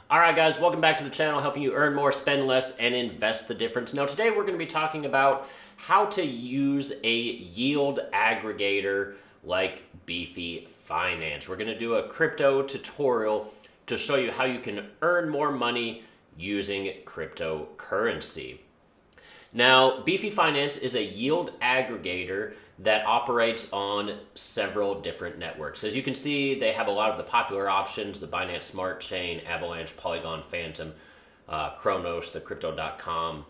All right, guys, welcome back to the channel, helping you earn more, spend less, and invest the difference. Now, today we're going to be talking about how to use a yield aggregator like Beefy Finance. We're going to do a crypto tutorial to show you how you can earn more money using cryptocurrency. Now, Beefy Finance is a yield aggregator that operates on several different networks. As you can see, they have a lot of the popular options: the Binance Smart Chain, Avalanche, Polygon, Phantom, Kronos, the Crypto.com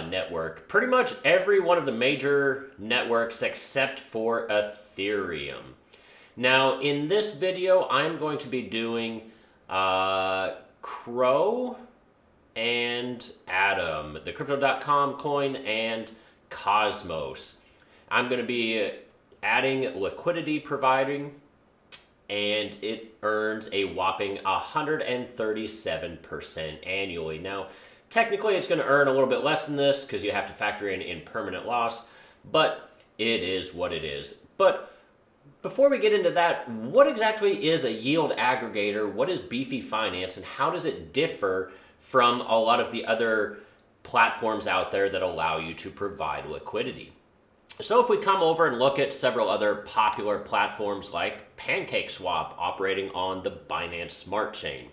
network. Pretty much every one of the major networks except for Ethereum. Now, in this video, I'm going to be doing Crow and Atom, the Crypto.com coin, and Cosmos. I'm going to be adding liquidity providing, and it earns a whopping 137% annually. Now, technically, it's going to earn a little bit less than this because you have to factor in permanent loss, but it is what it is. But before we get into that, what exactly is a yield aggregator? What is Beefy Finance, and how does it differ from a lot of the other platforms out there that allow you to provide liquidity? So if we come over and look at several other popular platforms like PancakeSwap operating on the Binance Smart Chain.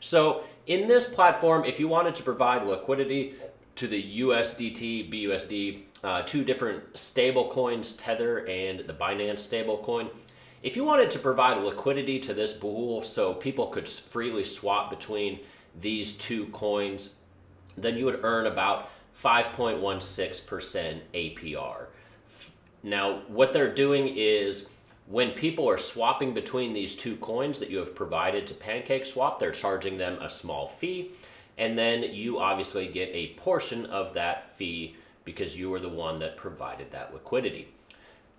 So in this platform, if you wanted to provide liquidity to the USDT, BUSD, two different stable coins, Tether and the Binance stable coin, if you wanted to provide liquidity to this pool so people could freely swap between these two coins, then you would earn about 5.16% APR. Now, what they're doing is when people are swapping between these two coins that you have provided to PancakeSwap, they're charging them a small fee, and then you obviously get a portion of that fee because you were the one that provided that liquidity.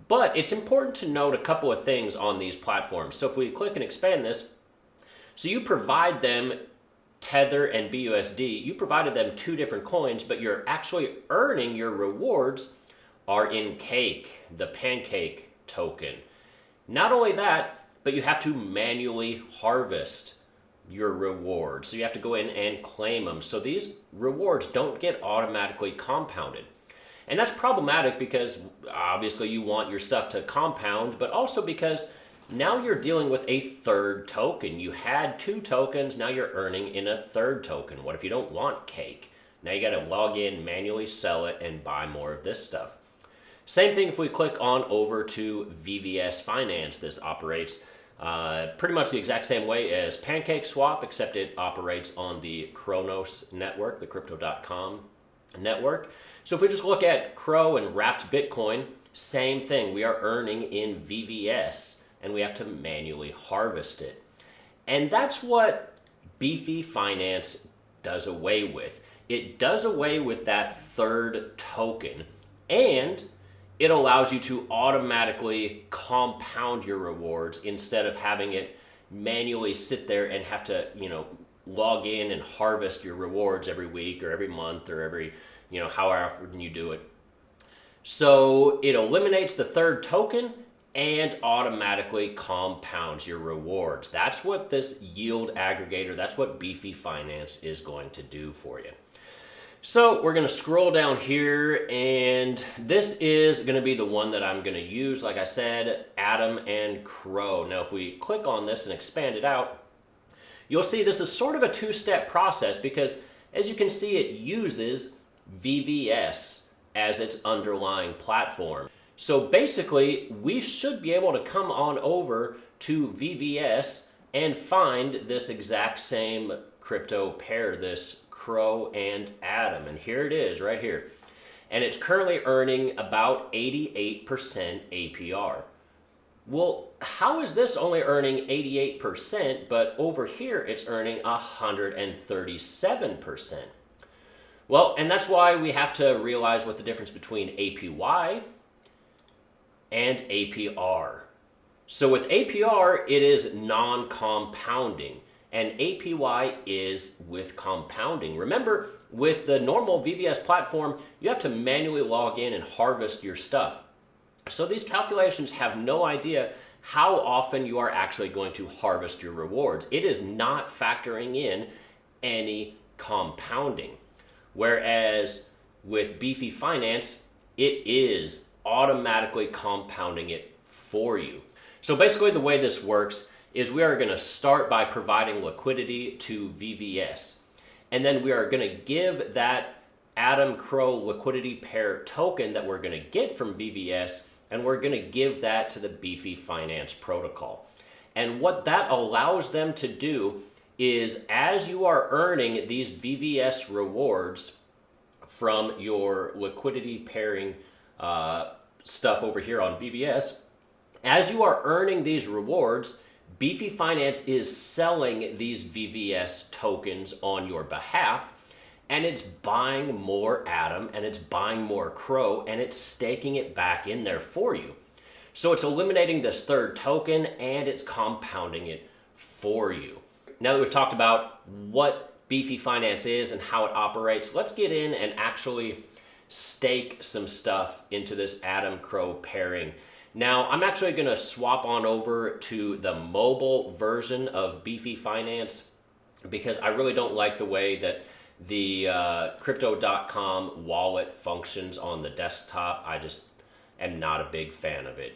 But it's important to note a couple of things on these platforms. So if we click and expand this, so you provide them Tether and BUSD, you provided them two different coins, but you're actually earning your rewards are in Cake, the Pancake token. Not only that, but you have to manually harvest your rewards. So you have to go in and claim them. So these rewards don't get automatically compounded. And that's problematic because obviously you want your stuff to compound, but also because now you're dealing with a third token. You had two tokens, now you're earning in a third token. What if you don't want Cake? Now you got to log in, manually sell it, and buy more of this stuff. Same thing if we click on over to VVS Finance. This operates pretty much the exact same way as PancakeSwap, except it operates on the Kronos network, the Crypto.com network. So if we just look at Crow and Wrapped Bitcoin, same thing. We are earning in VVS, and we have to manually harvest it. And that's what Beefy Finance does away with. It does away with that third token, and it allows you to automatically compound your rewards instead of having it manually sit there and have to, log in and harvest your rewards every week or every month or every, however often you do it. So it eliminates the third token and automatically compounds your rewards. That's what this yield aggregator, that's what Beefy Finance is going to do for you. So we're going to scroll down here, and this is going to be the one that I'm going to use. Like I said, Atom and Crow. Now if we click on this and expand it out, you'll see this is sort of a two-step process because as you can see, it uses VVS as its underlying platform. So basically, we should be able to come on over to VVS and find this exact same crypto pair, this Crow and Atom. And here it is right here. And it's currently earning about 88% APR. Well, how is this only earning 88%, but over here it's earning 137%? Well, and that's why we have to realize what the difference between APY and APR. So with APR, it is non-compounding, and APY is with compounding. Remember, with the normal VVS platform, you have to manually log in and harvest your stuff. So these calculations have no idea how often you are actually going to harvest your rewards. It is not factoring in any compounding. Whereas with Beefy Finance, it is automatically compounding it for you. So basically the way this works is we are going to start by providing liquidity to VVS. And then we are going to give that Atom Crow liquidity pair token that we're going to get from VVS, and we're going to give that to the Beefy Finance protocol. And what that allows them to do is, as you are earning these VVS rewards from your liquidity pairing stuff over here on VVS, as you are earning these rewards, Beefy Finance is selling these VVS tokens on your behalf, and it's buying more Atom, and it's buying more Crow, and it's staking it back in there for you. So it's eliminating this third token, and it's compounding it for you. Now that we've talked about what Beefy Finance is and how it operates, let's get in and actually stake some stuff into this Atom Crow pairing. Now, I'm actually going to swap on over to the mobile version of Beefy Finance because I really don't like the way that the Crypto.com wallet functions on the desktop. I just am not a big fan of it.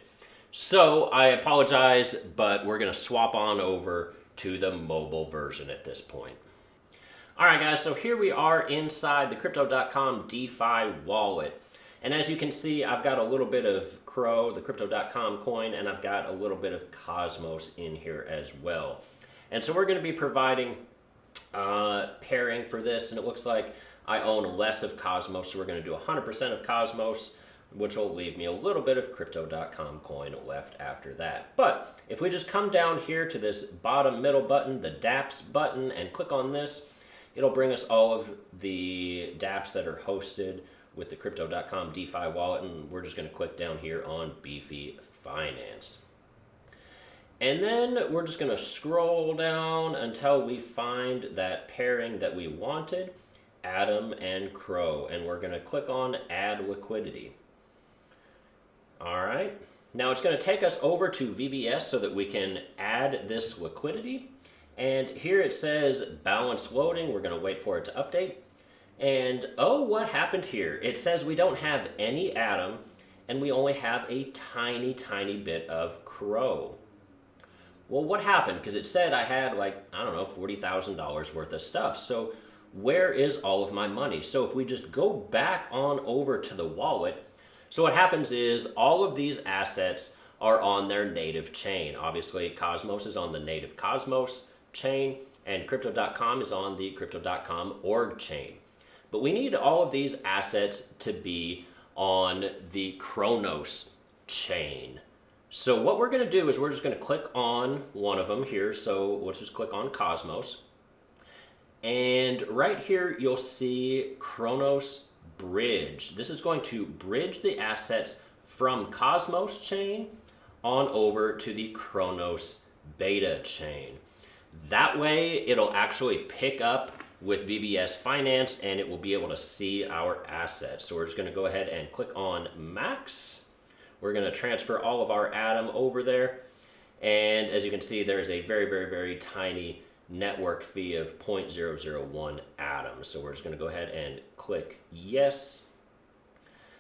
So I apologize, but we're going to swap on over to the mobile version at this point. All right, guys, so here we are inside the Crypto.com DeFi wallet. And as you can see, I've got a little bit of Crow, the Crypto.com coin, and I've got a little bit of Cosmos in here as well. And so we're going to be providing pairing for this, and it looks like I own less of Cosmos, so we're going to do 100% of Cosmos, which will leave me a little bit of Crypto.com coin left after that. But if we just come down here to this bottom middle button, the dApps button, and click on this, it'll bring us all of the dApps that are hosted with the Crypto.com DeFi wallet, and we're just going to click down here on Beefy Finance. And then we're just going to scroll down until we find that pairing that we wanted, Atom and Crow, and we're going to click on Add Liquidity. All right, now it's going to take us over to VVS so that we can add this liquidity. And here it says balance loading. We're going to wait for it to update. And oh, what happened here? It says we don't have any Atom, and we only have a tiny, tiny bit of Crow. Well, what happened? Because it said I had like, I don't know, $40,000 worth of stuff. So where is all of my money? So if we just go back on over to the wallet, so what happens is all of these assets are on their native chain. Obviously, Cosmos is on the native Cosmos chain, and Crypto.com is on the Crypto.com org chain. But we need all of these assets to be on the Cronos chain. So what we're going to do is we're just going to click on one of them here. So let's just click on Cosmos. And right here, you'll see Cronos Bridge. This is going to bridge the assets from Cosmos chain on over to the Cronos beta chain. That way, it'll actually pick up with VVS Finance, and it will be able to see our assets. So we're just going to go ahead and click on Max. We're going to transfer all of our Atom over there. And as you can see, there's a very, very, very tiny network fee of 0.001 Atom. So we're just going to go ahead and click Yes.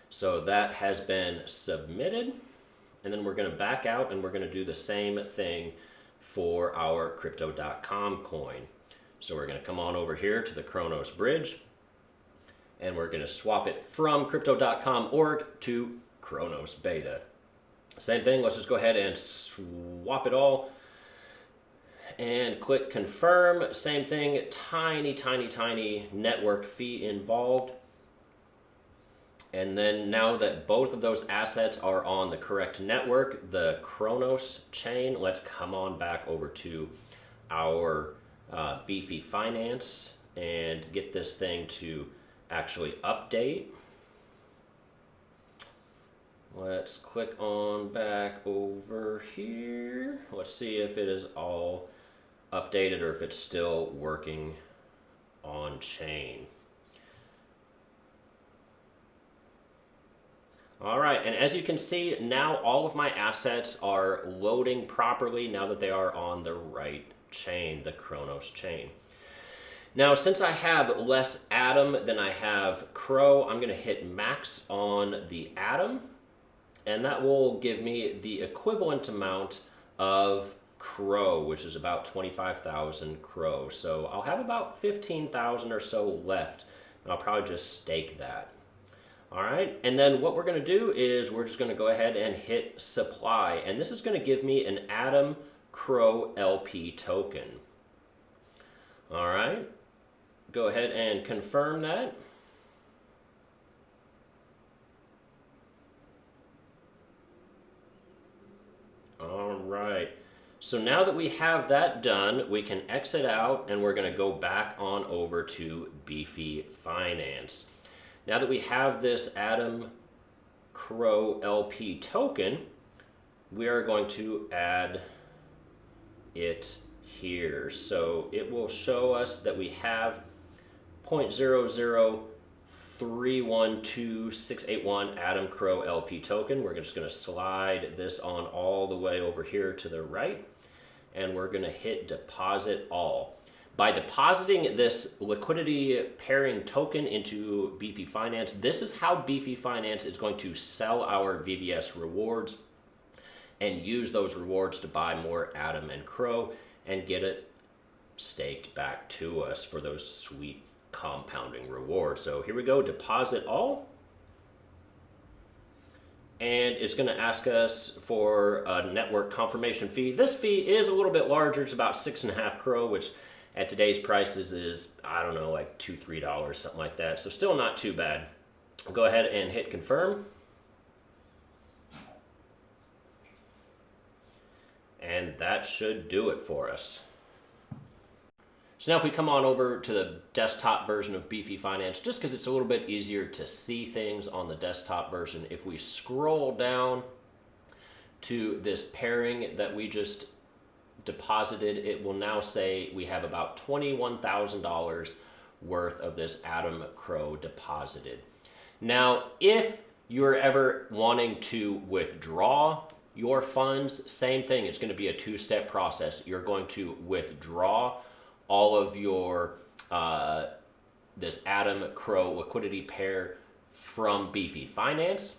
So that has been submitted. And then we're going to back out, and we're going to do the same thing for our Crypto.com coin. So we're going to come on over here to the Cronos Bridge, and we're going to swap it from Crypto.com org to Cronos Beta. Same thing, let's just go ahead and swap it all and click confirm. Same thing, tiny, tiny, tiny network fee involved. And then now that both of those assets are on the correct network, the Cronos chain, let's come on back over to our Beefy Finance and get this thing to actually update. Let's click on back over here. Let's see if it is all updated or if it's still working on chain. All right, and as you can see, now all of my assets are loading properly now that they are on the right chain, the Chronos chain. Now, since I have less Atom than I have Crow, I'm going to hit max on the Atom, and that will give me the equivalent amount of Crow, which is about 25,000 Crow. So I'll have about 15,000 or so left, and I'll probably just stake that. All right, and then what we're going to do is we're just going to go ahead and hit supply, and this is going to give me an Atom Crow LP token. All right, go ahead and confirm that. All right, so now that we have that done, we can exit out, and we're going to go back on over to Beefy Finance. Now that we have this Atom Crow LP token, we are going to add it here. So it will show us that we have 0.00312,681 Atom Crow LP token. We're just going to slide this on all the way over here to the right, and we're going to hit deposit all. By depositing this liquidity pairing token into Beefy Finance, this is how Beefy Finance is going to sell our VVS rewards and use those rewards to buy more Atom and Crow and get it staked back to us for those sweet compounding rewards. So here we go, deposit all. And it's going to ask us for a network confirmation fee. This fee is a little bit larger. It's about 6.5 Crow, which at today's prices is, I don't know, like $2, $3, something like that. So still not too bad. I'll go ahead and hit confirm. And that should do it for us. So now if we come on over to the desktop version of Beefy Finance, just because it's a little bit easier to see things on the desktop version, if we scroll down to this pairing that we just deposited, it will now say we have about $21,000 worth of this Atom Crow deposited. Now, if you're ever wanting to withdraw your funds, same thing. It's going to be a two-step process. You're going to withdraw all of your this Atom Crow liquidity pair from Beefy Finance,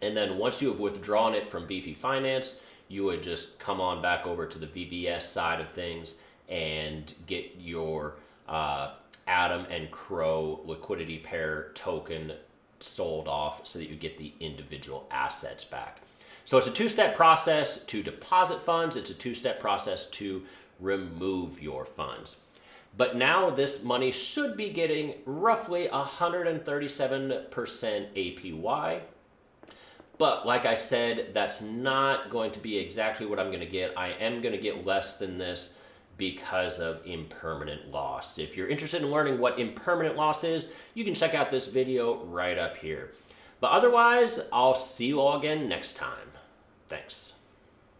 and then once you have withdrawn it from Beefy Finance, you would just come on back over to the VVS side of things and get your Atom and Crow liquidity pair token sold off so that you get the individual assets back. So it's a two-step process to deposit funds. It's a two-step process to remove your funds. But now this money should be getting roughly 137% APY. But like I said, that's not going to be exactly what I'm going to get. I am going to get less than this because of impermanent loss. If you're interested in learning what impermanent loss is, you can check out this video right up here. But otherwise, I'll see you all again next time. Thanks.